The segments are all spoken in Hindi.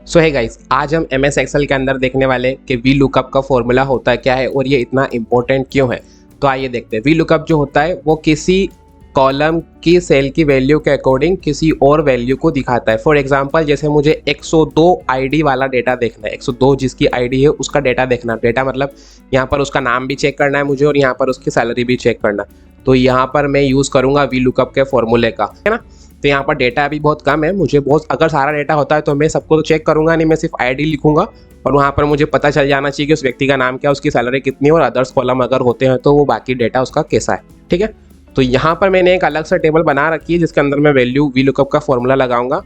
सो है गाइस, आज हम MS एक्सेल के अंदर देखने वाले कि वी लुकअप का फॉर्मूला होता क्या है और ये इतना इंपॉर्टेंट क्यों है। तो आइए देखते हैं। वी लुकअप जो होता है वो किसी कॉलम की सेल की वैल्यू के अकॉर्डिंग किसी और वैल्यू को दिखाता है। फॉर एग्जांपल, जैसे मुझे 102 आईडी वाला डेटा देखना है, 102 जिसकी आईडी है उसका डेटा देखना है। डेटा मतलब यहाँ पर उसका नाम भी चेक करना है मुझे और यहाँ पर उसकी सैलरी भी चेक करना है। तो यहाँ पर मैं यूज़ करूँगा वी लुकअप के फॉर्मूले का, है ना। तो यहाँ पर डेटा अभी बहुत कम है, मुझे बहुत, अगर सारा डेटा होता है तो मैं सबको तो चेक करूँगा नहीं, मैं सिर्फ आईडी लिखूंगा और वहाँ पर मुझे पता चल जाना चाहिए कि उस व्यक्ति का नाम क्या है, उसकी सैलरी कितनी है और अदर्स कॉलम अगर होते हैं तो वो बाकी डेटा उसका कैसा है, ठीक है। तो यहाँ पर मैंने एक अलग सा टेबल बना रखी है जिसके अंदर मैं वैल्यू वी लुकअप का फॉर्मूला लगाऊंगा।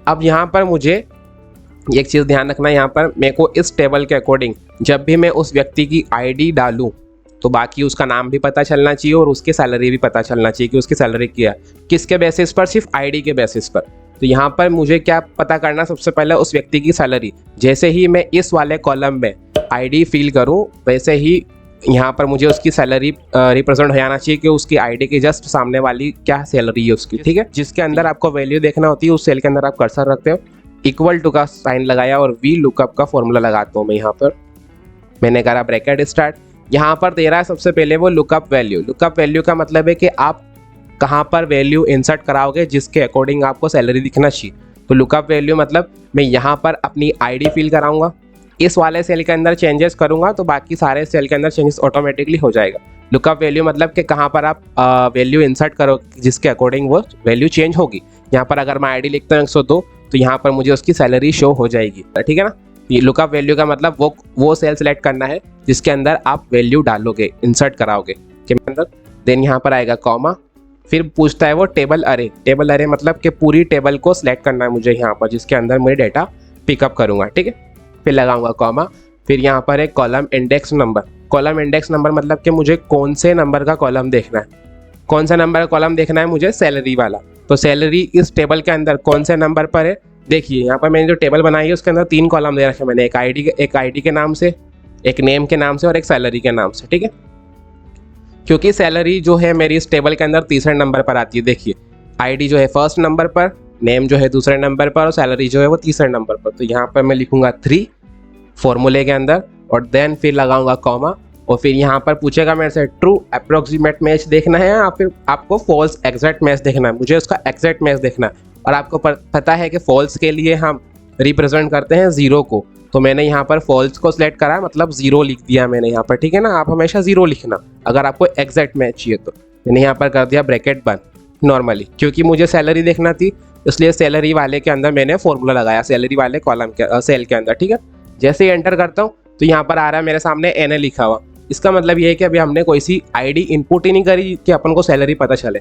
अब यहाँ पर मुझे एक चीज़ ध्यान रखना है, यहाँ पर मेरे को इस टेबल के अकॉर्डिंग जब भी मैं उस व्यक्ति की आईडी डालूं तो बाकी उसका नाम भी पता चलना चाहिए और उसकी सैलरी भी पता चलना चाहिए कि उसकी सैलरी क्या है, किसके बेसिस पर, सिर्फ आईडी के बेसिस पर। तो यहाँ पर मुझे क्या पता करना, सबसे पहले उस व्यक्ति की सैलरी। जैसे ही मैं इस वाले कॉलम में आईडी फिल करूँ वैसे ही यहाँ पर मुझे उसकी सैलरी रिप्रेजेंट हो जाना चाहिए कि उसकी आईडी के जस्ट सामने वाली क्या सैलरी है उसकी, ठीक है। जिसके अंदर आपको वैल्यू देखना होती है उस सेल के अंदर आप कर्सर रखते हो, इक्वल टू का साइन लगाया और वी लुकअप का फॉर्मूला लगाता हूँ मैं। यहाँ पर मैंने करा ब्रैकेट स्टार्ट, यहाँ पर दे रहा है सबसे पहले वो लुकअप वैल्यू। लुकअप वैल्यू का मतलब है कि आप कहाँ पर वैल्यू इंसर्ट कराओगे जिसके अकॉर्डिंग आपको सैलरी दिखना चाहिए। तो लुकअप वैल्यू मतलब मैं यहाँ पर अपनी आईडी फिल कराऊंगा, इस वाले सेल के अंदर चेंजेस करूंगा तो बाकी सारे सेल के अंदर चेंजेस ऑटोमेटिकली हो जाएगा। लुकअप वैल्यू मतलब कि कहाँ पर आप वैल्यू इंसर्ट करो जिसके अकॉर्डिंग वो वैल्यू चेंज होगी। यहाँ पर अगर मैं आईडी लिखता हूँ 102 तो यहाँ पर मुझे उसकी सैलरी शो हो जाएगी, ठीक है ना। ये लुकअप वैल्यू का मतलब वो सेल सेलेक्ट करना है जिसके अंदर आप वैल्यू डालोगे, इंसर्ट कराओगे के अंदर। देन यहाँ पर आएगा कॉमा, फिर पूछता है वो टेबल अरे। टेबल अरे मतलब कि पूरी टेबल को सिलेक्ट करना है मुझे यहाँ पर जिसके अंदर मैं डेटा पिकअप करूँगा, ठीक है। फिर लगाऊंगा कॉमा, फिर यहाँ पर एक column index number. Column index number मतलब कि मुझे कौन से नंबर का कॉलम देखना है, कौन सा नंबर का कॉलम देखना है मुझे, सैलरी वाला। तो सैलरी इस टेबल के अंदर कौन से नंबर पर है, देखिए यहाँ पर मैंने जो टेबल बनाई है उसके अंदर 3 कॉलम दे रखे मैंने, एक आईडी के नाम से, एक नेम के नाम से और एक सैलरी के नाम से, ठीक है। क्योंकि सैलरी जो है मेरी इस टेबल के अंदर तीसरे नंबर पर आती है। देखिए आईडी जो है फर्स्ट नंबर पर, नेम जो है दूसरे नंबर पर और सैलरी जो है वो तीसरे नंबर पर। तो यहाँ पर मैं लिखूंगा 3 फॉर्मूले के अंदर और देन फिर लगाऊंगा कॉमा और फिर यहाँ पर पूछेगा मेरे से ट्रू अप्रोक्सीमेट मैच देखना है या फिर आपको फॉल्स एग्जैक्ट मैच देखना है। मुझे उसका एग्जैक्ट मैच देखना है और आपको पता है कि फॉल्स के लिए हम रिप्रेजेंट करते हैं 0 को। तो मैंने यहाँ पर फॉल्स को सिलेक्ट करा मतलब 0 लिख दिया मैंने यहाँ पर, ठीक है ना। आप हमेशा 0 लिखना अगर आपको एग्जैक्ट मैच चाहिए। तो मैंने यहाँ पर कर दिया ब्रैकेट बंद नॉर्मली, क्योंकि मुझे सैलरी देखना थी इसलिए सैलरी वाले के अंदर मैंने फॉर्मूला लगाया, सैलरी वाले कॉलम के सेल के अंदर, ठीक है। जैसे ही एंटर करता हूँ तो यहाँ पर आ रहा है मेरे सामने NA लिखा हुआ। इसका मतलब ये है कि अभी हमने कोई सी आईडी इनपुट ही नहीं करी कि अपन को सैलरी पता चले,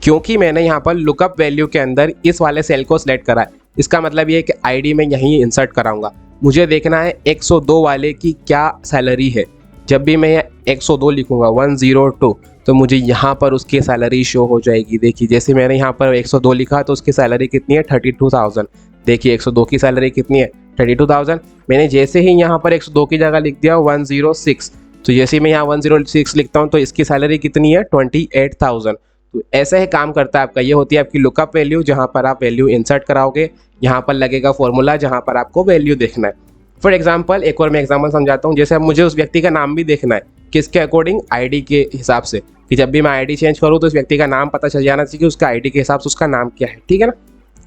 क्योंकि मैंने यहाँ पर लुकअप वैल्यू के अंदर इस वाले सेल को सिलेक्ट करा है। इसका मतलब ये है कि आईडी में यहीं इंसर्ट कराऊंगा। मुझे देखना है 102 वाले की क्या सैलरी है। जब भी मैं 102 लिखूंगा 102 तो मुझे यहाँ पर उसकी सैलरी शो हो जाएगी। देखिए जैसे मैंने यहाँ पर 102 लिखा तो उसकी सैलरी कितनी है, 32,000। देखिए 102 की सैलरी कितनी है, 32,000। मैंने जैसे ही यहाँ पर 102 की जगह लिख दिया 106, तो जैसे ही मैं यहाँ 106 लिखता हूँ तो इसकी सैलरी कितनी है, 28,000। तो ऐसे ही काम करता है आपका। ये होती है आपकी लुकअप वैल्यू जहाँ पर आप वैल्यू इंसर्ट कराओगे, यहाँ पर लगेगा फॉर्मूला जहाँ पर आपको वैल्यू देखना है। फॉर एग्जाम्पल एक और मैं एग्जाम्पल समझाता हूँ। जैसे अब मुझे उस व्यक्ति का नाम भी देखना है, किसके अकॉर्डिंग, आईडी के हिसाब से, कि जब भी मैं आईडी चेंज करूँ तो उस व्यक्ति का नाम पता चल जाना चाहिए कि उसका आईडी के हिसाब से उसका नाम क्या है, ठीक है ना।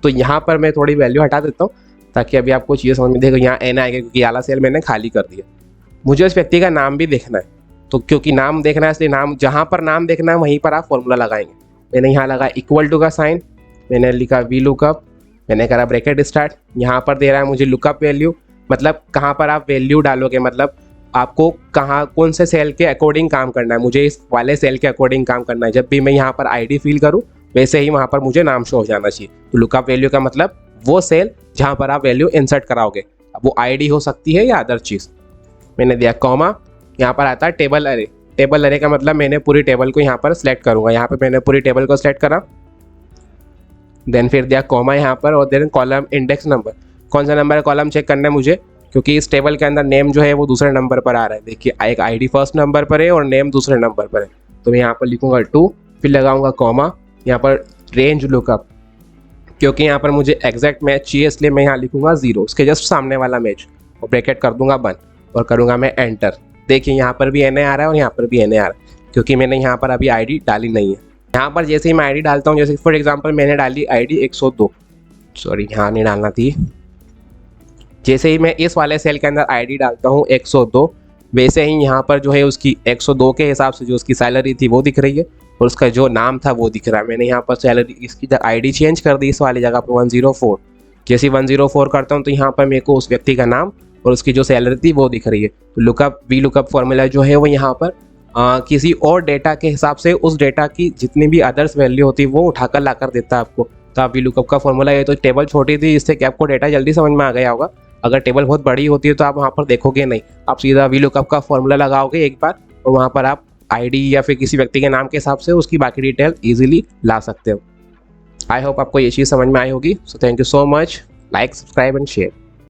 तो यहाँ पर मैं थोड़ी वैल्यू हटा देता हूँ ताकि अभी आपको चीज़ें समझ में। देखो यहाँ NA आएगा क्योंकि आला सेल मैंने खाली कर दिया। मुझे उस व्यक्ति का नाम भी देखना है, तो क्योंकि नाम देखना है इसलिए नाम, जहाँ पर नाम देखना है वहीं पर आप फॉर्मूला लगाएंगे। मैंने यहाँ लगा इक्वल टू का साइन, मैंने लिखा वी लुकअप, मैंने करा ब्रैकेट स्टार्ट। यहाँ पर दे रहा है मुझे लुकअप वैल्यू, मतलब कहाँ पर आप वैल्यू डालोगे, मतलब आपको कहाँ कौन से सेल के अकॉर्डिंग काम करना है। मुझे इस वाले सेल के अकॉर्डिंग काम करना है। जब भी मैं यहाँ पर आईडी फिल करूँ वैसे ही वहाँ पर मुझे नाम शो हो जाना चाहिए। तो लुकअप वैल्यू का मतलब वो सेल जहाँ पर आप वैल्यू इंसर्ट कराओगे। अब वो आईडी हो सकती है या अदर चीज़। मैंने दिया कॉमा, यहाँ पर आता है टेबल अरे। टेबल अरे का मतलब मैंने पूरी टेबल को यहाँ पर सिलेक्ट करूँगा। यहाँ पर मैंने पूरी टेबल को सिलेक्ट करा, देन फिर दिया कॉमा यहाँ पर और देन कॉलम इंडेक्स नंबर। कौन सा नंबर है कॉलम चेक करना है मुझे, क्योंकि इस टेबल के अंदर नेम जो है वो दूसरे नंबर पर आ रहा है। देखिए एक आईडी फर्स्ट नंबर पर है और नेम दूसरे नंबर पर है। तो मैं यहाँ पर लिखूंगा 2, फिर लगाऊंगा कॉमा, यहाँ पर रेंज लुकअप क्योंकि यहाँ पर मुझे एग्जैक्ट मैच चाहिए, इसलिए मैं यहाँ लिखूंगा 0, उसके जस्ट सामने वाला मैच, और ब्रैकेट कर दूंगा बंद और करूँगा मैं एंटर। देखिए यहाँ पर भी NA आ रहा है और यहाँ पर भी NA आ रहा है, क्योंकि मैंने यहाँ पर अभी ID डाली नहीं है। यहाँ पर जैसे ही मैं ID डालता हूँ, जैसे फॉर एग्जांपल मैंने डाली ID 102, सॉरी यहाँ नहीं डालना थी, जैसे ही मैं इस वाले सेल के अंदर ID डालता हूँ 102, वैसे ही यहाँ पर जो है उसकी 102 के हिसाब से जो उसकी सैलरी थी वो दिख रही है और उसका जो नाम था वो दिख रहा है। मैंने यहाँ पर सैलरी इसकी ID चेंज कर दी इस वाली जगह पर 104। जैसे 104 करता हूँ तो यहाँ पर मेरे को उस व्यक्ति का नाम और उसकी जो सैलरी थी वो दिख रही है। तो लुकअप वी लुकअप फॉर्मूला जो है वो यहाँ पर किसी और डेटा के हिसाब से उस डेटा की जितनी भी अदर्स वैल्यू होती है वो उठाकर ला कर देता है आपको। तो आप वी लुकअप का फॉर्मूला, ये तो टेबल छोटी थी इससे कि आपको डेटा जल्दी समझ में आ गया होगा। अगर टेबल बहुत बड़ी होती है तो आप वहाँ पर देखोगे नहीं, आप सीधा वी लुकअप का फॉर्मूला लगाओगे एक बार और वहाँ पर आप ID या फिर किसी व्यक्ति के नाम के हिसाब से उसकी बाकी डिटेल ईजिली ला सकते हो। आई होप आपको ये चीज़ समझ में आई होगी। So thank you so much, like subscribe and share.